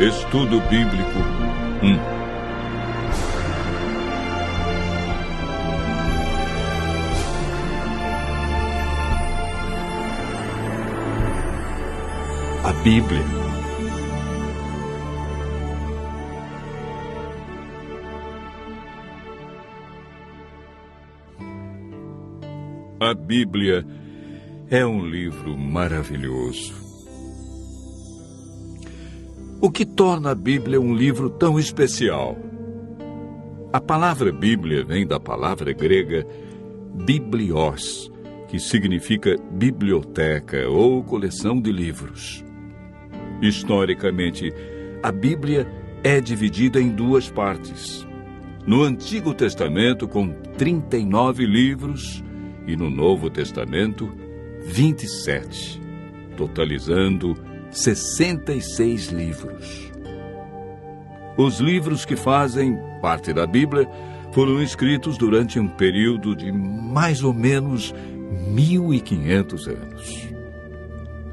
Estudo Bíblico 1. A Bíblia. A Bíblia é um livro maravilhoso. O que torna a Bíblia um livro tão especial? A palavra Bíblia vem da palavra grega biblios, que significa biblioteca ou coleção de livros. Historicamente, a Bíblia é dividida em duas partes. No Antigo Testamento, com 39 livros, e no Novo Testamento, 27, totalizando 66 livros. Os livros que fazem parte da Bíblia foram escritos durante um período de mais ou menos 1.500 anos.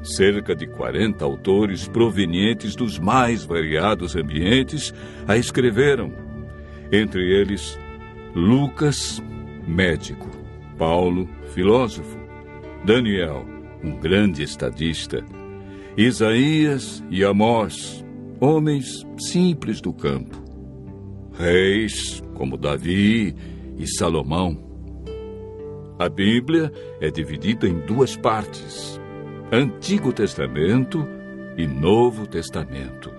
Cerca de 40 autores provenientes dos mais variados ambientes a escreveram. Entre eles, Lucas, médico; Paulo, filósofo; Daniel, um grande estadista; Isaías e Amós, homens simples do campo; reis como Davi e Salomão. A Bíblia é dividida em duas partes: Antigo Testamento e Novo Testamento.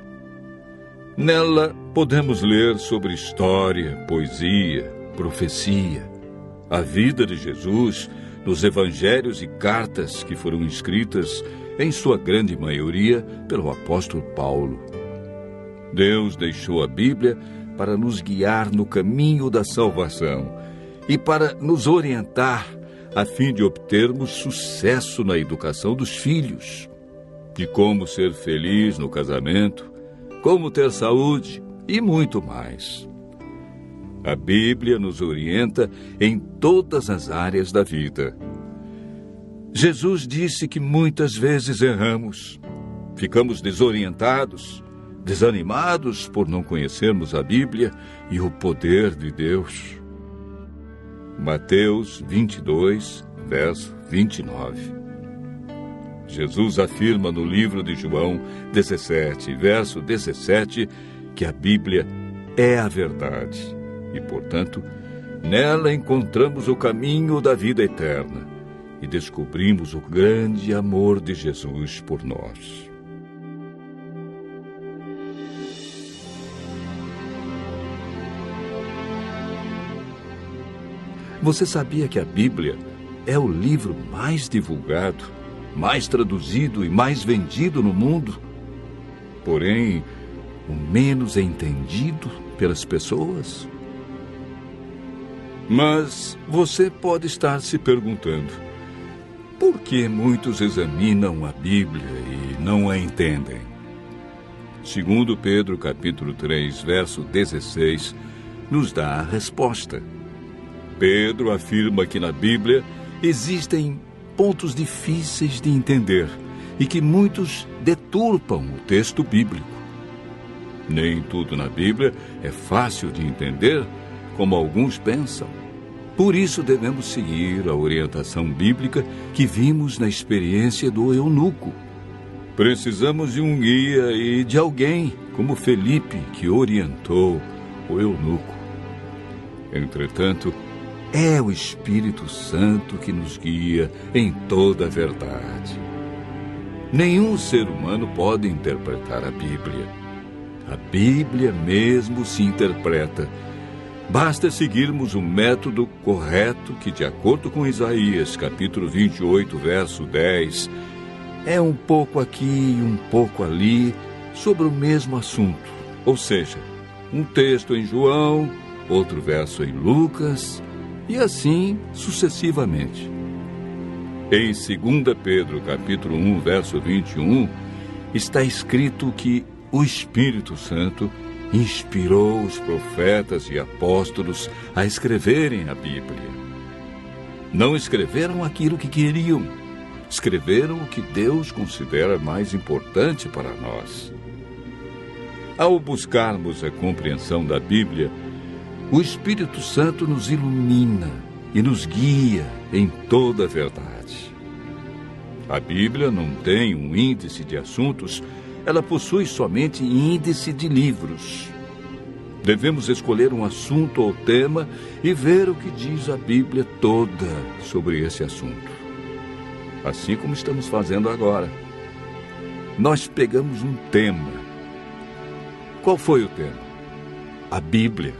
Nela podemos ler sobre história, poesia, profecia, a vida de Jesus nos evangelhos e cartas que foram escritas, em sua grande maioria, pelo apóstolo Paulo. Deus deixou a Bíblia para nos guiar no caminho da salvação e para nos orientar a fim de obtermos sucesso na educação dos filhos, de como ser feliz no casamento, como ter saúde e muito mais. A Bíblia nos orienta em todas as áreas da vida. Jesus disse que muitas vezes erramos, ficamos desorientados, desanimados por não conhecermos a Bíblia e o poder de Deus. Mateus 22, verso 29. Jesus afirma no livro de João 17, verso 17, que a Bíblia é a verdade e, portanto, nela encontramos o caminho da vida eterna e descobrimos o grande amor de Jesus por nós. Você sabia que a Bíblia é o livro mais divulgado, mais traduzido e mais vendido no mundo? Porém, o menos entendido pelas pessoas? Mas você pode estar se perguntando: por que muitos examinam a Bíblia e não a entendem? Segundo Pedro, capítulo 3, verso 16, nos dá a resposta. Pedro afirma que na Bíblia existem pontos difíceis de entender e que muitos deturpam o texto bíblico. Nem tudo na Bíblia é fácil de entender, como alguns pensam. Por isso devemos seguir a orientação bíblica que vimos na experiência do eunuco. Precisamos de um guia e de alguém como Felipe, que orientou o eunuco. Entretanto, é o Espírito Santo que nos guia em toda a verdade. Nenhum ser humano pode interpretar a Bíblia. A Bíblia mesmo se interpreta. Basta seguirmos o método correto que, de acordo com Isaías, capítulo 28, verso 10, é um pouco aqui e um pouco ali sobre o mesmo assunto. Ou seja, um texto em João, outro verso em Lucas, e assim sucessivamente. Em 2 Pedro, capítulo 1, verso 21, está escrito que o Espírito Santo inspirou os profetas e apóstolos a escreverem a Bíblia. Não escreveram aquilo que queriam, escreveram o que Deus considera mais importante para nós. Ao buscarmos a compreensão da Bíblia, o Espírito Santo nos ilumina e nos guia em toda a verdade. A Bíblia não tem um índice de assuntos, ela possui somente índice de livros. Devemos escolher um assunto ou tema e ver o que diz a Bíblia toda sobre esse assunto. Assim como estamos fazendo agora. Nós pegamos um tema. Qual foi o tema? A Bíblia.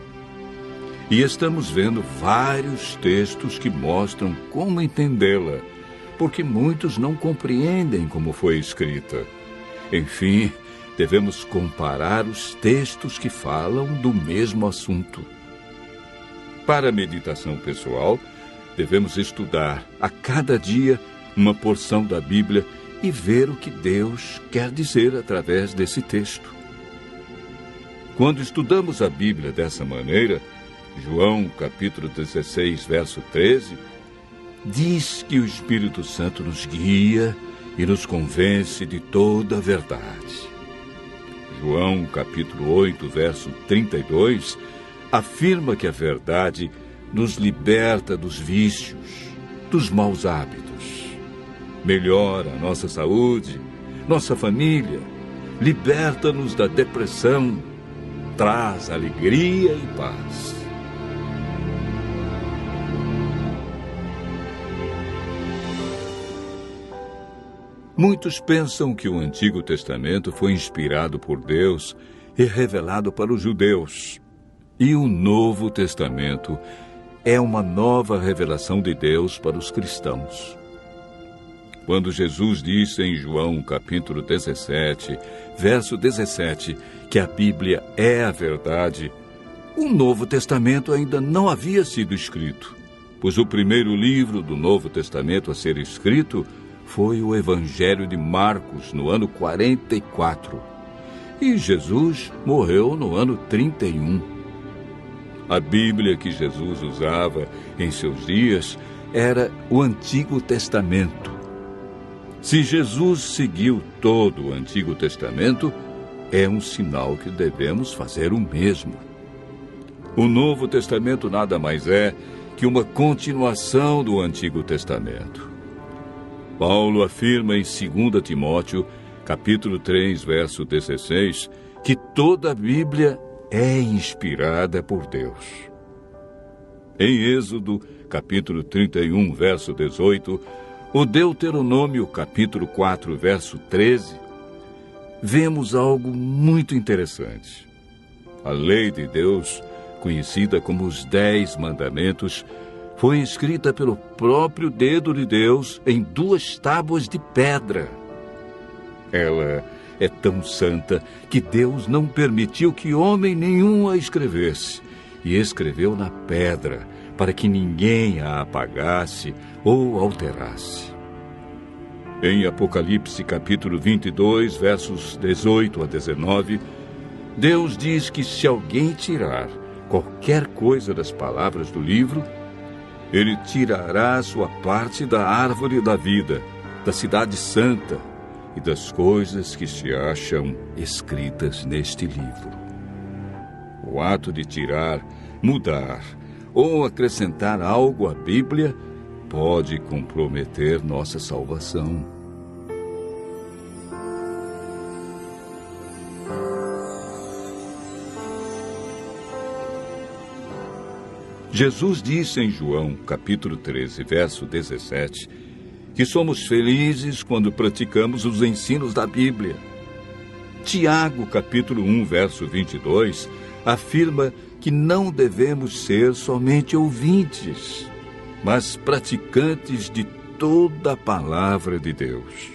E estamos vendo vários textos que mostram como entendê-la, porque muitos não compreendem como foi escrita. Enfim, devemos comparar os textos que falam do mesmo assunto. Para a meditação pessoal, devemos estudar a cada dia uma porção da Bíblia e ver o que Deus quer dizer através desse texto. Quando estudamos a Bíblia dessa maneira, João capítulo 16, verso 13, diz que o Espírito Santo nos guia e nos convence de toda a verdade. João capítulo 8, verso 32, afirma que a verdade nos liberta dos vícios, dos maus hábitos, melhora a nossa saúde, nossa família, liberta-nos da depressão, traz alegria e paz. Muitos pensam que o Antigo Testamento foi inspirado por Deus e revelado para os judeus. E o Novo Testamento é uma nova revelação de Deus para os cristãos. Quando Jesus disse em João capítulo 17, verso 17, que a Bíblia é a verdade, o Novo Testamento ainda não havia sido escrito, pois o primeiro livro do Novo Testamento a ser escrito foi o Evangelho de Marcos, no ano 44. E Jesus morreu no ano 31. A Bíblia que Jesus usava em seus dias era o Antigo Testamento. Se Jesus seguiu todo o Antigo Testamento, é um sinal que devemos fazer o mesmo. O Novo Testamento nada mais é que uma continuação do Antigo Testamento. Paulo afirma em 2 Timóteo, capítulo 3, verso 16, que toda a Bíblia é inspirada por Deus. Em Êxodo, capítulo 31, verso 18, o Deuteronômio, capítulo 4, verso 13, vemos algo muito interessante. A lei de Deus, conhecida como os 10 Mandamentos, foi escrita pelo próprio dedo de Deus em 2 tábuas de pedra. Ela é tão santa que Deus não permitiu que homem nenhum a escrevesse, e escreveu na pedra, para que ninguém a apagasse ou alterasse. Em Apocalipse capítulo 22, versos 18 a 19, Deus diz que se alguém tirar qualquer coisa das palavras do livro, Ele tirará a sua parte da árvore da vida, da cidade santa e das coisas que se acham escritas neste livro. O ato de tirar, mudar ou acrescentar algo à Bíblia pode comprometer nossa salvação. Jesus disse em João, capítulo 13, verso 17, que somos felizes quando praticamos os ensinos da Bíblia. Tiago, capítulo 1, verso 22, afirma que não devemos ser somente ouvintes, mas praticantes de toda a palavra de Deus.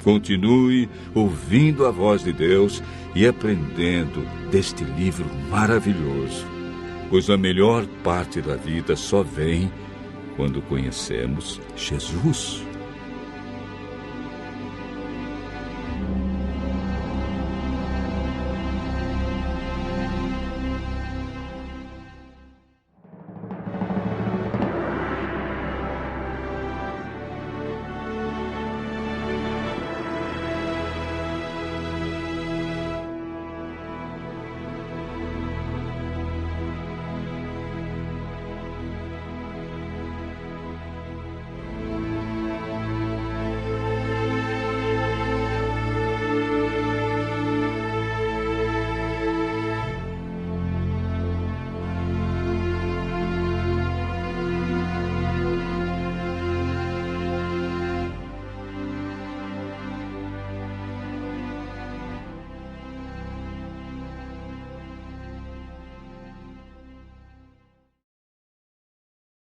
Continue ouvindo a voz de Deus e aprendendo deste livro maravilhoso, pois a melhor parte da vida só vem quando conhecemos Jesus.